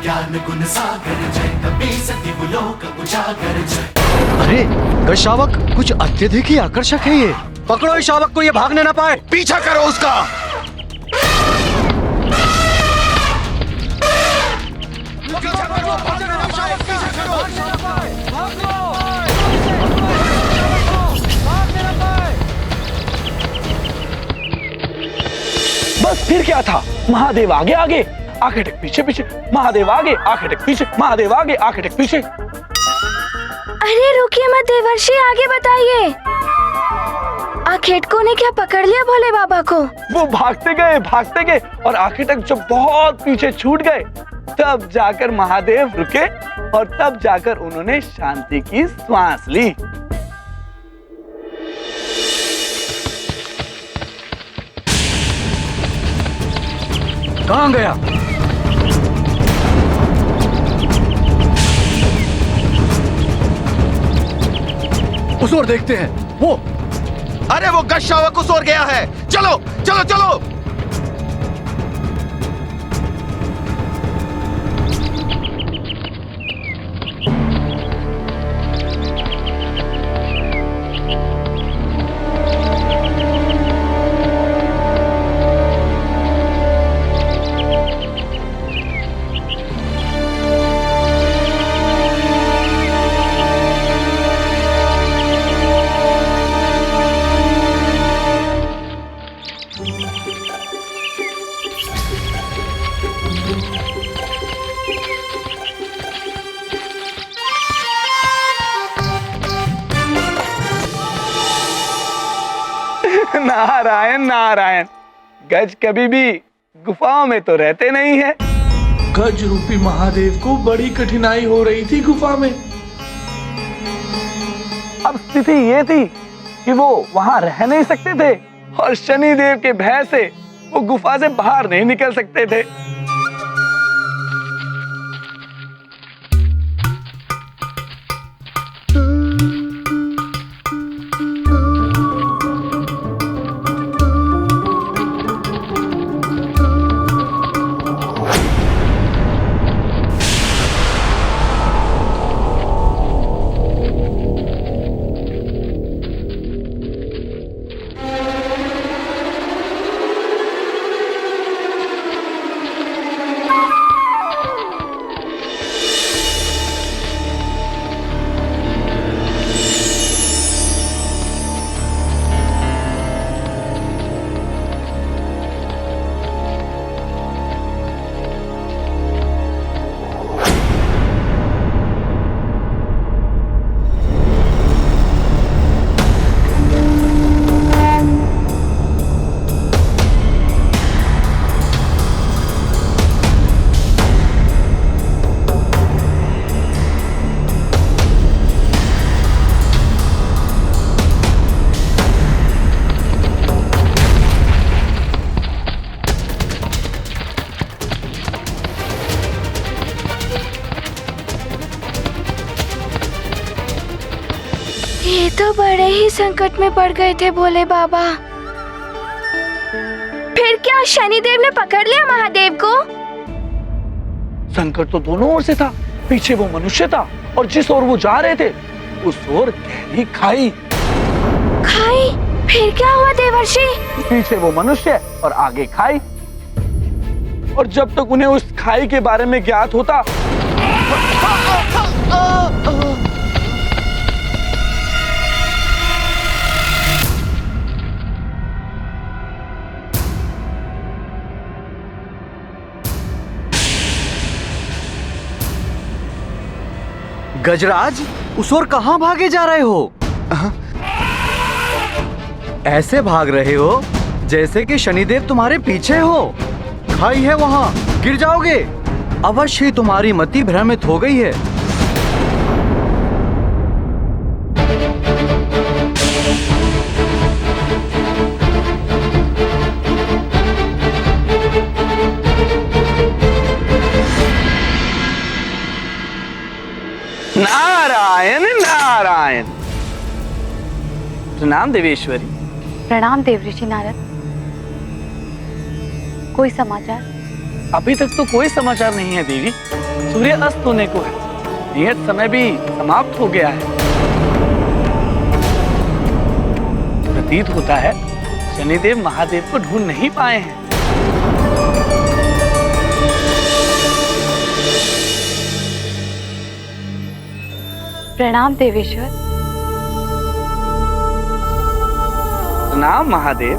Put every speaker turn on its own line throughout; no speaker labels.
ज्ञान गुण सागर जय, कपि सति लोक उजागर जय।
अरे गज शावक कुछ अत्यधिक ही आकर्षक है ये। पकड़ो इस शावक को, ये भागने ना पाए।
पीछा करो उसका।
बस फिर क्या था, महादेव आगे आगे आंखें टेक पीछे पीछे, महादेव आगे आंखें टेक पीछे, महादेव आगे आंखें टेक पीछे।
अरे रुकिए मत देवर्षि, आगे बताइए। आखेटको ने क्या पकड़ लिया भोले बाबा को?
वो भागते गए और आखिर तक जब बहुत पीछे छूट गए तब जाकर महादेव रुके और तब जाकर उन्होंने शांति की श्वास ली।
कहाँ गया? उस ओर देखते हैं। वो
अरे वो गज शावक उस ओर गया है। चलो चलो चलो।
नारायण नारायण, गज कभी भी गुफाओं में तो रहते नहीं है।
गज रूपी महादेव को बड़ी कठिनाई हो रही थी गुफा में।
अब स्थिति ये थी कि वो वहां रह नहीं सकते थे और शनिदेव के भय से वो गुफा से बाहर नहीं निकल सकते थे।
ये तो बड़े ही संकट में पड़ गए थे भोले बाबा। फिर क्या शनिदेव ने पकड़ लिया महादेव को?
संकट तो दोनों ओर से था। पीछे वो मनुष्य था और जिस ओर वो जा रहे थे उस ओर गहरी खाई।
खाई? फिर क्या हुआ देवर्षि?
पीछे वो मनुष्य और आगे खाई, और जब तक उन्हें उस खाई के बारे में ज्ञात होता
गजराज, उस ओर कहाँ भागे जा रहे हो? ऐसे भाग रहे हो जैसे कि शनिदेव तुम्हारे पीछे हो। खाई है वहाँ, गिर जाओगे। अवश्य ही तुम्हारी मति भ्रमित हो गई है।
नारायण नारायण। प्रणाम देवेश्वरी।
प्रणाम देवऋषि नारद। कोई समाचार?
अभी तक तो कोई समाचार नहीं है देवी। सूर्य अस्त होने को है, नियत समय भी समाप्त हो गया है। प्रतीत होता है शनिदेव महादेव को ढूंढ नहीं पाए हैं।
प्रणाम देवेश्वर।
प्रणाम महादेव।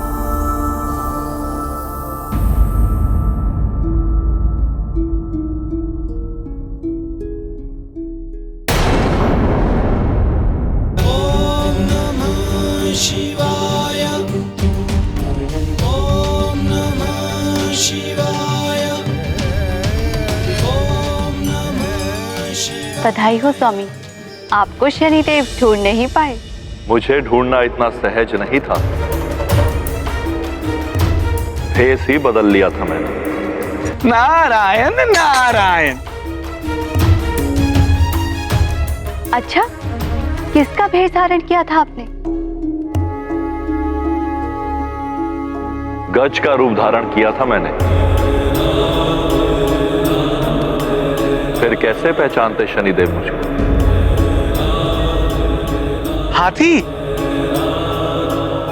बधाई हो स्वामी, आपको शनिदेव ढूंढ नहीं पाए।
मुझे ढूंढना इतना सहज नहीं था, भेस ही बदल लिया था मैंने।
नारायण नारायण।
अच्छा, किसका भेष धारण किया था आपने?
गज का रूप धारण किया था मैंने। फिर कैसे पहचानते शनिदेव मुझको?
हाथी?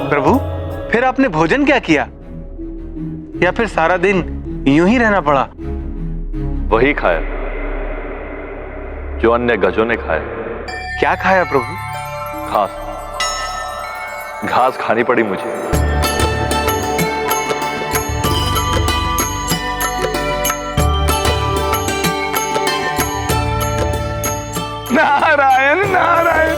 प्रभु, फिर आपने भोजन क्या किया, या फिर सारा दिन यूं ही रहना पड़ा?
वही खाया जो अन्य गजों ने खाया।
क्या खाया प्रभु?
घास। घास खानी पड़ी मुझे।
नारायण नारायण।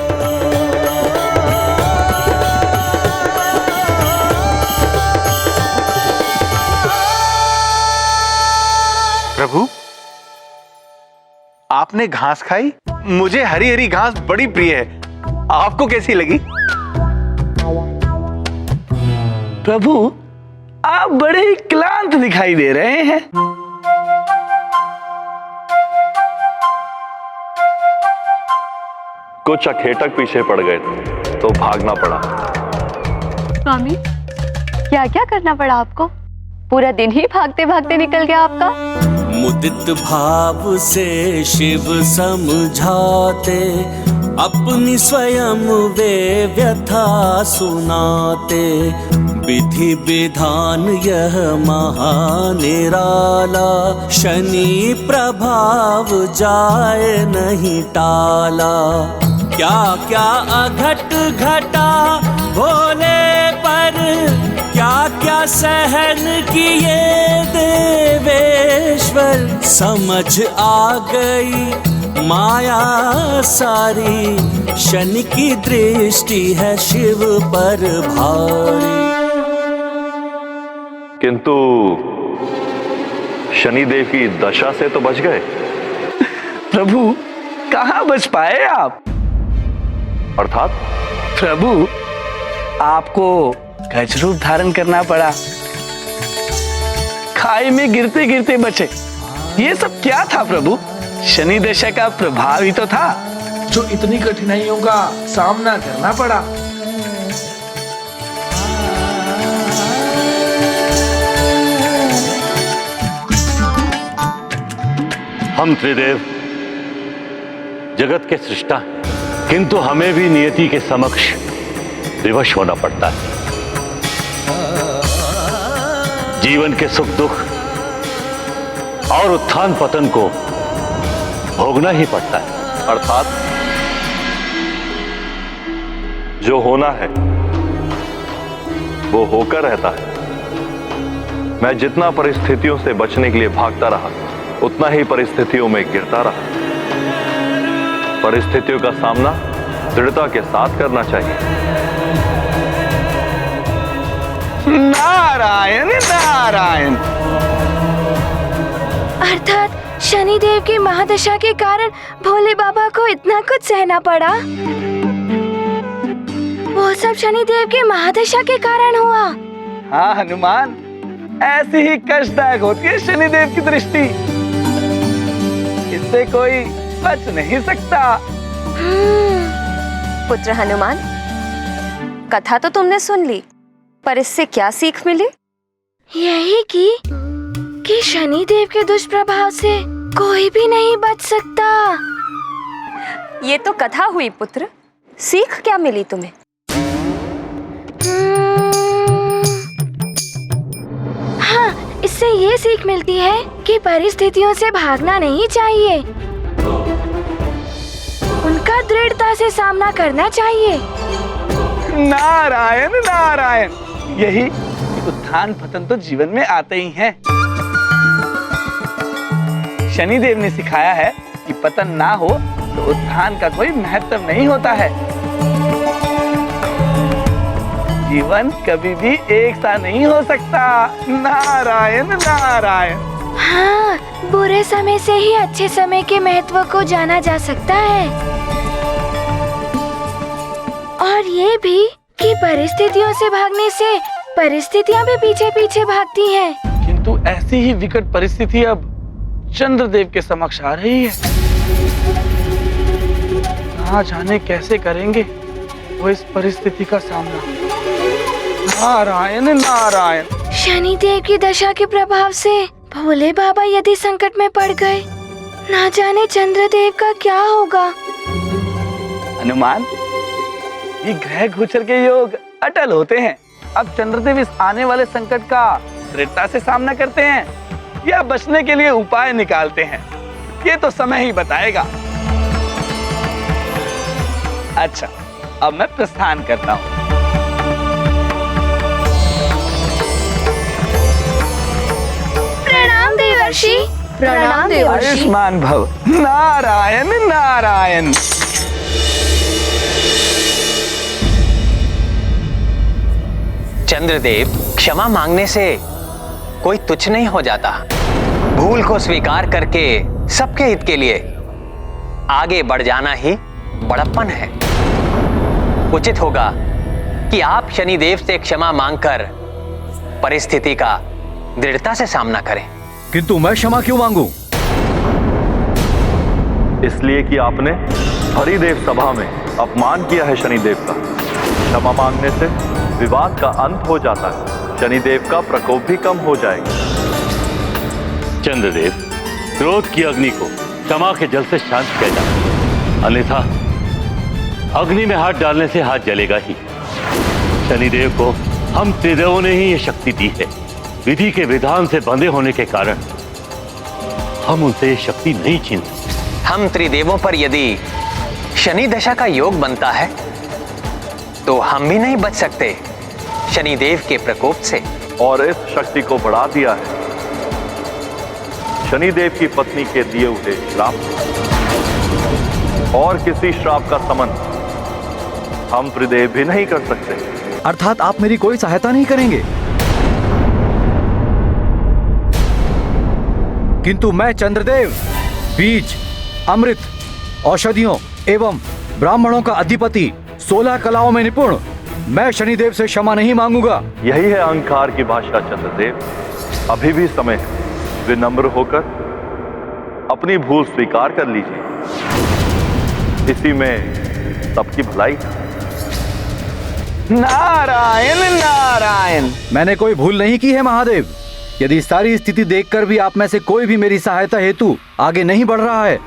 प्रभु, आपने घास खाई? मुझे हरी हरी घास बड़ी प्रिय है, आपको कैसी लगी?
प्रभु, आप बड़े ही क्लांत दिखाई दे रहे हैं।
कुछ अखेटक पीछे पड़ गए थे तो भागना पड़ा।
स्वामी, क्या क्या करना पड़ा आपको? पूरा दिन ही भागते भागते निकल गया आपका।
मुदित भाव से शिव समझाते, अपनी स्वयं वे व्यथा सुनाते। विधि विधान यह महानिराला, शनि प्रभाव जाए नहीं टाला। क्या क्या अघट घटा भोले पर, क्या क्या सहन किए देवेश्वर। समझ आ गई माया सारी, शनि की दृष्टि है शिव पर भारी।
किंतु शनिदेव की दशा से तो बच गए।
प्रभु, कहाँ बच पाए आप?
अर्थात?
प्रभु, आपको गज रूप धारण करना पड़ा, खाई में गिरते गिरते बचे। ये सब क्या था प्रभु? शनि दशा का प्रभाव ही तो था,
जो इतनी कठिनाइयों का सामना करना पड़ा।
हम त्रिदेव जगत के सृष्टा हैं, किंतु हमें भी नियति के समक्ष विवश होना पड़ता है। जीवन के सुख दुख और उत्थान पतन को भोगना ही पड़ता है।
अर्थात जो होना है वो होकर रहता है। मैं जितना परिस्थितियों से बचने के लिए भागता रहा, उतना ही परिस्थितियों में गिरता रहा। परिस्थितियों का सामना दृढ़ता के साथ करना चाहिए।
नारायण नारायण।
अर्थात शनिदेव की महादशा के कारण भोले बाबा को इतना कुछ सहना पड़ा। वो सब शनिदेव के महादशा के कारण हुआ।
हाँ हनुमान, ऐसी ही कष्टदायक होती है शनिदेव की दृष्टि। इससे कोई बच नहीं सकता।
पुत्र हनुमान, कथा तो तुमने सुन ली, पर इससे क्या सीख मिली?
यही कि
कि शनिदेव के दुष्प्रभाव से कोई भी नहीं बच सकता।
ये तो कथा हुई पुत्र, सीख क्या मिली तुम्हें?
हाँ, इससे ये सीख मिलती है कि परिस्थितियों से भागना नहीं चाहिए, उनका दृढ़ता से सामना करना चाहिए।
नारायण नारायण, यही उत्थान पतन तो जीवन में आते ही हैं। शनिदेव ने सिखाया है कि पतन ना हो तो उत्थान का कोई महत्व नहीं होता है। जीवन कभी भी एक सा नहीं हो सकता। नारायण नारायण।
हाँ, बुरे समय से ही अच्छे समय के महत्व को जाना जा सकता है, और ये भी कि परिस्थितियों से भागने से परिस्थितियाँ भी पीछे पीछे भागती हैं।
किंतु ऐसी ही विकट परिस्थिति अब चंद्रदेव के समक्ष आ रही है। ना जाने कैसे करेंगे वो इस परिस्थिति का सामना। नारायण नारायण।
शनिदेव की दशा के प्रभाव से भोले बाबा यदि संकट में पड़ गए, ना जाने चंद्रदेव का क्या होगा।
हनुमान, ये ग्रह गोचर के योग अटल होते हैं। अब चंद्रदेव इस आने वाले संकट का दृढ़ता से सामना करते हैं या बचने के लिए उपाय निकालते हैं, ये तो समय ही बताएगा। अच्छा, अब मैं प्रस्थान करता हूँ।
प्रणाम देवर्षि।
प्रणाम देवर्षि।
आयुष्मान भव। नारायण नारायण।
चंद्रदेव, क्षमा मांगने से कोई तुच्छ नहीं हो जाता। भूल को स्वीकार करके सबके हित के लिए आगे बढ़ जाना ही बड़प्पन है। उचित होगा कि आप शनिदेव से क्षमा मांगकर परिस्थिति का दृढ़ता से सामना करें।
किंतु मैं क्षमा क्यों मांगूं?
इसलिए कि आपने हरिदेव सभा में अपमान किया है शनिदेव का। क्षमा मांगने से विवाद का अंत हो जाता है, शनिदेव का प्रकोप भी कम हो जाएगा।
चंद्रदेव, क्रोध की अग्नि को क्षमा के जल से शांत किया जाए, अन्यथा अग्नि में हाथ डालने से हाथ जलेगा ही। शनिदेव को हम त्रिदेवों ने ही ये शक्ति दी है। विधि के विधान से बंधे होने के कारण हम उनसे ये शक्ति नहीं छीन सकते।
हम त्रिदेवों पर यदि शनि दशा का योग बनता है तो हम भी नहीं बच सकते शनिदेव के प्रकोप से।
और इस शक्ति को बढ़ा दिया है शनिदेव की पत्नी के दिए हुए श्राप, और किसी श्राप का समन हम त्रिदेव भी नहीं कर सकते।
अर्थात आप मेरी कोई सहायता नहीं करेंगे? किंतु मैं चंद्रदेव, बीज, अमृत, औषधियों एवं ब्राह्मणों का अधिपति, 16 कलाओं में निपुण, मैं शनिदेव से क्षमा नहीं मांगूंगा।
यही है अहंकार की भाषा चंद्रदेव। अभी भी समय है, विनम्र होकर अपनी भूल स्वीकार कर लीजिए, इसी में सबकी भलाई है।
नारायण नारायण।
मैंने कोई भूल नहीं की है महादेव। यदि सारी स्थिति देखकर भी आप में से कोई भी मेरी सहायता हेतु आगे नहीं बढ़ रहा है,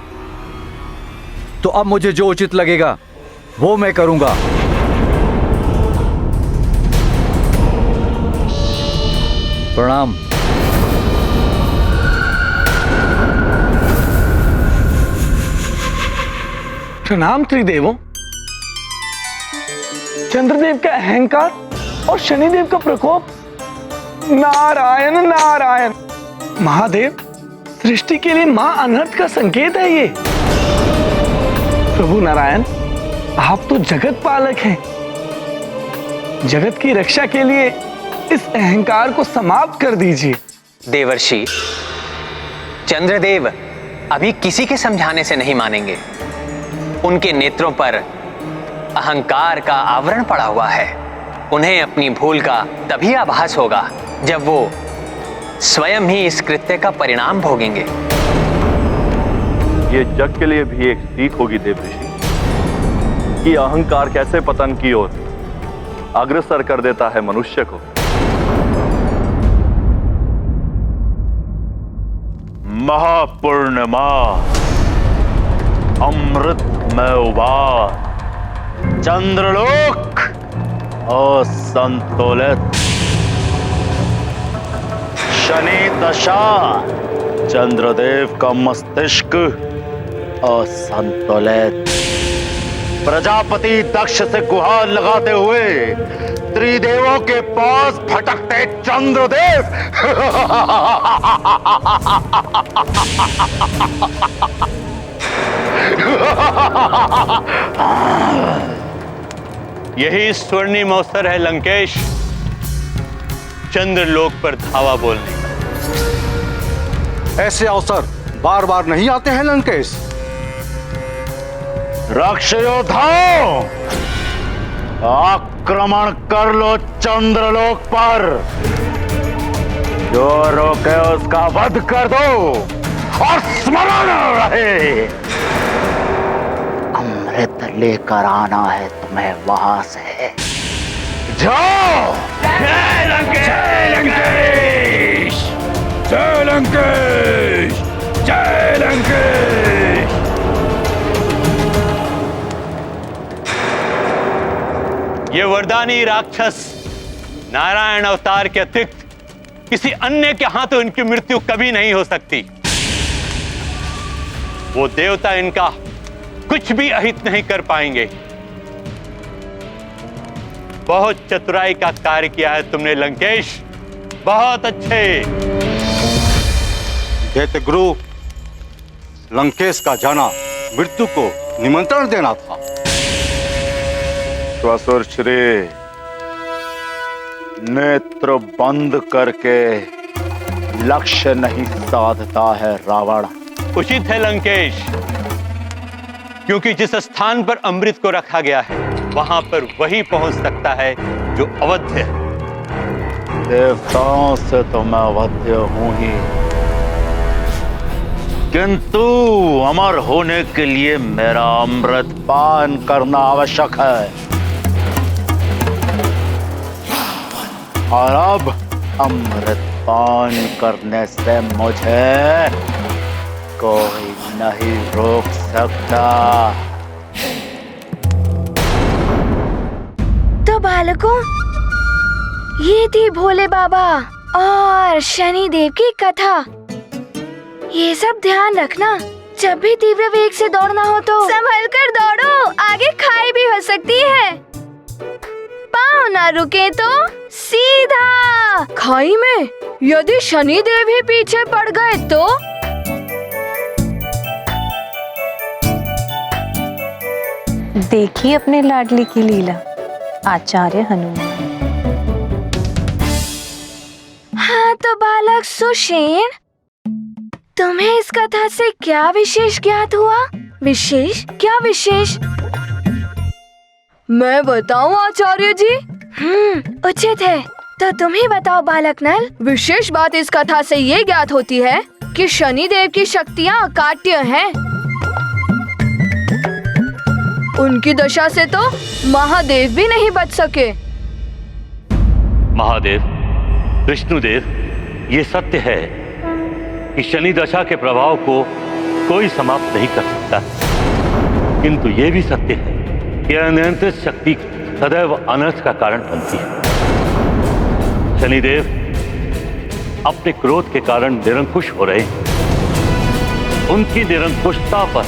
तो अब मुझे जो उचित लगेगा वो मैं करूंगा। प्रणाम।
प्रणाम त्रिदेवों। चंद्रदेव का अहंकार और शनिदेव का प्रकोप। नारायण नारायण। महादेव, सृष्टि के लिए मां अनर्थ का संकेत है ये। प्रभु नारायण, आप तो जगत पालक हैं। जगत की रक्षा के लिए इस अहंकार को समाप्त कर दीजिए।
देवर्षि, चंद्रदेव अभी किसी के समझाने से नहीं मानेंगे। उनके नेत्रों पर अहंकार का आवरण पड़ा हुआ है। उन्हें अपनी भूल का तभी आभास होगा जब वो स्वयं ही इस कृत्य का परिणाम भोगेंगे।
ये जग के लिए भी एक सीख होगी देवऋषि कि अहंकार कैसे पतन की ओर अग्रसर कर देता है मनुष्य को। महापूर्णिमा अमृतमय उबार चंद्रलोक असंतुलित शनि दशा चंद्रदेव का मस्तिष्क असंतुलित प्रजापति दक्ष से गुहार लगाते हुए त्रिदेवों के पास भटकते चंद्रदेव
यही स्वर्णिम अवसर है लंकेश, चंद्रलोक पर धावा बोलने का।
ऐसे अवसर बार बार नहीं आते हैं लंकेश।
राक्षयोद्धाओ, आक्रमण कर लो चंद्रलोक पर। जो रोके उसका वध कर दो और स्मरण रहे अमृत लेकर आना है तुम्हें वहां से। जाओ। जय लंकेश, जय लंकेश, जय लंकेश, जय लंकेश।
ये वरदानी राक्षस नारायण अवतार के अतिरिक्त किसी अन्य के हाथों इनकी मृत्यु कभी नहीं हो सकती। वो देवता इनका कुछ भी अहित नहीं कर पाएंगे। बहुत चतुराई का कार्य किया है तुमने लंकेश, बहुत अच्छे।
दैत्य गुरु, लंकेश का जाना मृत्यु को निमंत्रण देना था।
श्वसुर श्री, नेत्र बंद करके लक्ष्य नहीं साधता है रावण।
उचित है लंकेश, क्योंकि जिस स्थान पर अमृत को रखा गया है वहां पर वही पहुंच सकता है जो अवध्य है।
देवताओं से तो मैं अवध्य हूं ही, किंतु अमर होने के लिए मेरा अमृत पान करना आवश्यक है। और अब अमृत पान करने से मुझे कोई नहीं रोक सकता।
तो बालकों, ये थी भोले बाबा और शनि देव की कथा। ये सब ध्यान रखना, जब भी तीव्र वेग से दौड़ना हो तो संभल कर दौड़ो, आगे खाई भी हो सकती है। पाँव ना रुके तो सीधा खाई में। यदि शनि देव ही पीछे पड़ गए तो
देखिए अपने लाडली की लीला, आचार्य हनुमान।
हाँ तो बालक सुषेण, तुम्हें इस कथा से क्या विशेष ज्ञात हुआ? विशेष? क्या विशेष? मैं बताऊं आचार्य जी? उचित है, तो तुम ही बताओ बालक नल। विशेष बात इस कथा से ये ज्ञात होती है कि शनि देव की शक्तियाँ अकाट्य हैं। उनकी दशा से तो महादेव भी नहीं बच सके।
महादेव, विष्णुदेव, ये सत्य है कि शनि दशा के प्रभाव को कोई समाप्त नहीं कर सकता, किंतु ये भी सत्य है कि अनियंत्रित शक्ति सदैव अनर्थ का कारण बनती है। शनिदेव अपने क्रोध के कारण निरंकुश हो रहे हैं। उनकी निरंकुशता पर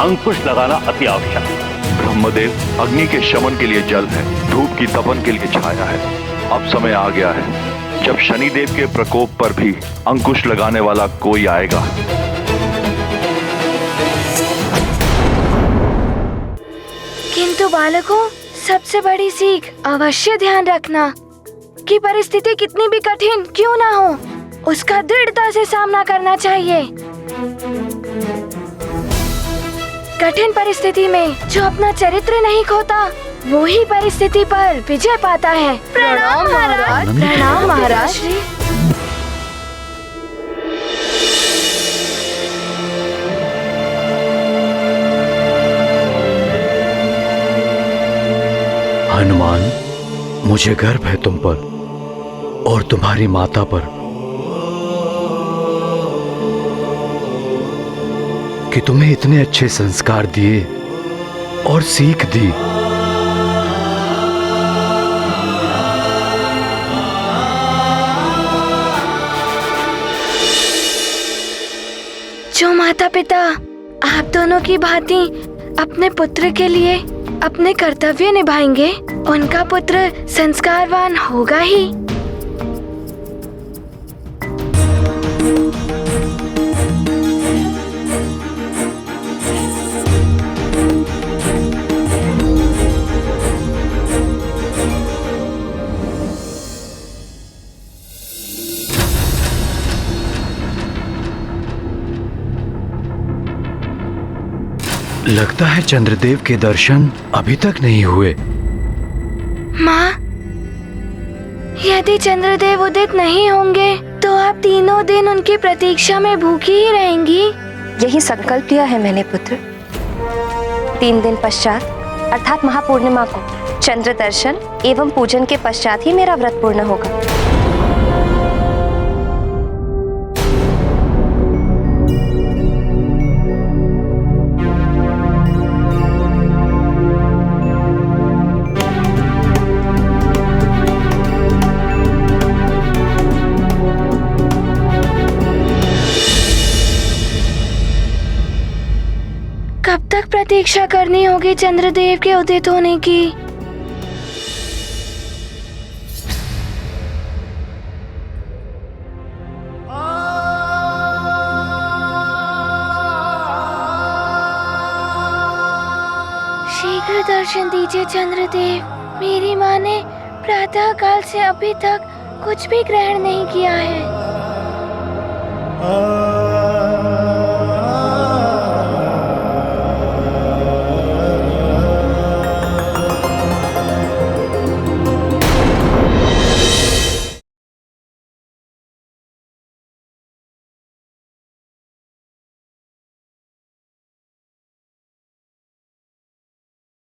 अंकुश लगाना अति आवश्यक है।
ब्रह्मदेव, अग्नि के शमन के लिए जल है, धूप की तपन के लिए छाया है। अब समय आ गया है जब शनिदेव के प्रकोप पर भी अंकुश लगाने वाला कोई आएगा।
किंतु बालकों, सबसे बड़ी सीख अवश्य ध्यान रखना कि परिस्थिति कितनी भी कठिन क्यों ना हो, उसका दृढ़ता से सामना करना चाहिए। कठिन परिस्थिति में जो अपना चरित्र नहीं खोता, वो ही परिस्थिति पर विजय पाता है। प्रणाम महाराज। प्रणाम महाराज।
हनुमान, मुझे गर्व है तुम पर और तुम्हारी माता पर। कि तुम्हें इतने अच्छे संस्कार दिए और सीख दी।
जो माता पिता आप दोनों की भांति अपने पुत्र के लिए अपने कर्तव्य निभाएंगे, उनका पुत्र संस्कारवान होगा ही।
लगता है चंद्रदेव के दर्शन अभी तक नहीं हुए।
माँ, यदि चंद्रदेव उदित नहीं होंगे तो आप तीनों दिन उनकी प्रतीक्षा में भूखी ही रहेंगी।
यही संकल्प लिया है मैंने पुत्र। 3 दिन पश्चात अर्थात महापूर्णिमा को चंद्र दर्शन एवं पूजन के पश्चात ही मेरा व्रत पूर्ण होगा।
कब तक प्रतीक्षा करनी होगी चंद्रदेव के उदित होने की? शीघ्र दर्शन दीजिए चंद्रदेव। मेरी माँ ने प्रातः काल से अभी तक कुछ भी ग्रहण नहीं किया है।